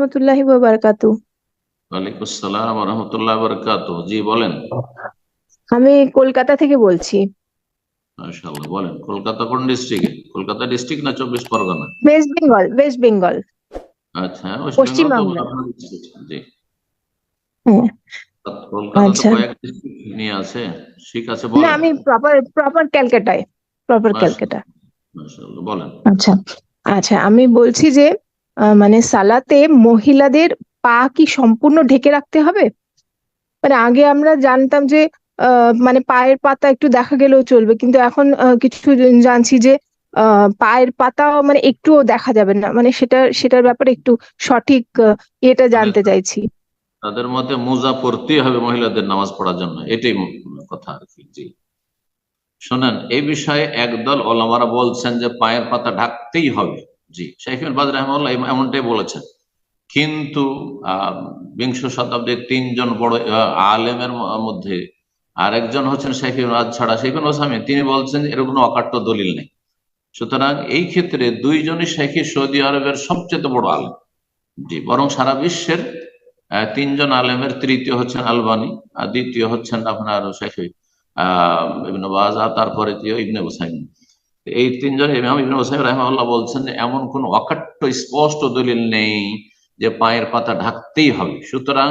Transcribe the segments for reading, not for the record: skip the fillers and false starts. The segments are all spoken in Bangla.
রহমতুল্লাহি ওয়া বারাকাতুহু। ওয়ালাইকুম আসসালাম ওয়া রাহমাতুল্লাহি ওয়া বারাকাতুহু। জি বলেন। আমি কলকাতা থেকে বলছি। মাশাআল্লাহ, বলেন। কলকাতা কোন ডিস্ট্রিক্টে? কলকাতা ডিস্ট্রিক্ট না 24 পরগনা? ওয়েস্ট বেঙ্গল, ওয়েস্ট বেঙ্গল, আচ্ছা, হ্যাঁ, ওয়েস্ট বেঙ্গল তো পশ্চিমবাংলা। আপনার district, জি। হ্যাঁ। কলকাতা তো আচ্ছা। কয়েক ডিস্ট্রিক্ট নিয়ে আছে। ঠিক আছে, না, বলেন। আমি প্রপার প্রপার ক্যালকাটায়, প্রপার ক্যালকাটা। মাশাআল্লাহ, মাশাআল্লাহ, বলেন। আচ্ছা। আচ্ছা, আমি বলছি যে মানে সালাতে মহিলাদের পা কি সম্পূর্ণ ঢেকে রাখতে হবে? মানে আগে আমরা জানতাম যে মানে পায়ের পাতা একটু দেখা গেলেও চলবে, কিন্তু এখন কিছু জানছি যে পায়ের পাতাও মানে একটুও দেখা যাবে না, মানে সেটার ব্যাপারে একটু সঠিক এটা মানে জানতে চাইছি। তাদের মতে মোজা পরতেই হবে মহিলাদের নামাজ পড়ার জন্য, এটাই কথা আর কি। জি, শোনেন, এই বিষয়ে একদল ওলামারা বলছেন যে পায়ের পাতা ঢাকতেই হবে। জি, শাইখ ইবনে বাজ রাহিমাহুল্লাহ এমনটাই বলেছেন। কিন্তু আহ বিংশ শতাব্দীর তিনজন বড় আলেমের মধ্যে আরেকজন হচ্ছেন শাইখ ইবনে বাজ ছাড়া শাইখ ইবনে উসাইমিন, তিনি বলছেন এর কোনো অকাট্য দলিল নেই। সুতরাং এই ক্ষেত্রে দুইজনই শাইখ সৌদি আরবের সবচেয়ে বড় আলেম। জি, বরং সারা বিশ্বের তিনজন আলেমের তৃতীয় হচ্ছেন আলবানী, আর দ্বিতীয় হচ্ছেন আপনার শাইখ ইবনে বাজ, আর তারপরে ইবনে উসাইমিন। এই তিনজন ইমাম ইবনে উসাইমিন রাহিমাহুল্লাহ বলছেন যে এমন কোন অকাট্য স্পষ্ট দলিল নেই যে পায়ের পাতা ঢাকতেই হবে। সুতরাং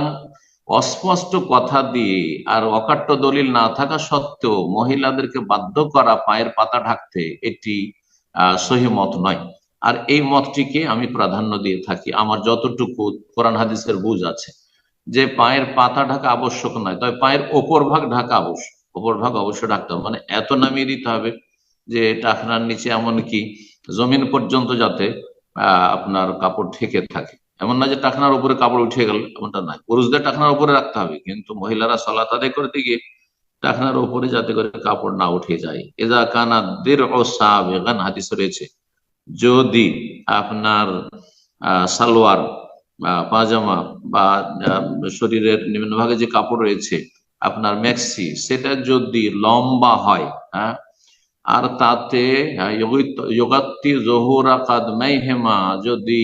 অস্পষ্ট কথা দিয়ে আর অকাট্য দলিল না থাকা সত্ত্বেও মহিলাদেরকে বাধ্য করা পায়ের পাতা ঢাকতে, এটি সহি মত নয়। আর এই মতটিকে আমি প্রাধান্য দিয়ে থাকি, আমার যতটুকু কোরআন হাদিসের বুঝ আছে, যে পায়ের পাতা ঢাকা আবশ্যক নয়, তবে পায়ের ওপর ভাগ ঢাকা আবশ্যক। ওপর ভাগ অবশ্যই ঢাকতে হবে, মানে এত নামিয়ে দিতে হবে যে টাকনার নিচে এমনকি জমিন পর্যন্ত যাতে আপনার কাপড় ঢেকে থাকে। এমন না যে টাকনার উপরে কাপড় উঠে গেল, এমনটা নয়। পুরুষদের টাকনার উপরে রাখতে হবে, কিন্তু মহিলারা সালাত আদায় করতে গিয়ে টাকনার উপরে যাতে করে কাপড় না উঠে যায়। এজা কানা দের ও সাবেগান, হাদিস রয়েছে, যদি আপনার সালোয়ার, পাজামা বা শরীরের নিম্নভাগে যে কাপড় রয়েছে আপনার ম্যাক্সি, সেটা যদি লম্বা হয়, হ্যাঁ, আর তাতে যোগাত্তি জহুরা কাদমাইহিমা, যদি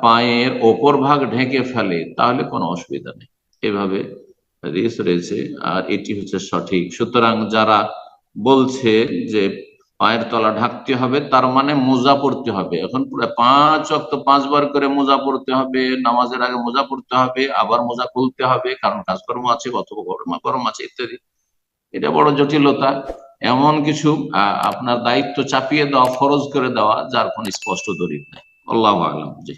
পায়ের ওপর ভাগ ঢেকে ফেলে, তাহলে কোনো অসুবিধা নেই। এভাবে হাদিস রয়েছে, আর এটি হচ্ছে সঠিক। সুতরাং যারা বলছে যে পায়ের তলা ঢাকতে হবে, তার মানে মোজা পড়তে হবে। এখন পুরো 5 ওয়াক্ত 5 বার করে মোজা পড়তে হবে, নামাজের আগে মোজা পড়তে হবে, আবার মোজা খুলতে হবে, কারণ কাজকর্ম আছে, অথবা গরম গরম আছে ইত্যাদি। এটা বড় জটিলতা। এমন কিছু আপনার দায়িত্ব চাপিয়ে দেওয়া, ফরজ করে দেওয়া, যার কোন স্পষ্ট দলিল নাই। আল্লাহু আ'লাম। জি।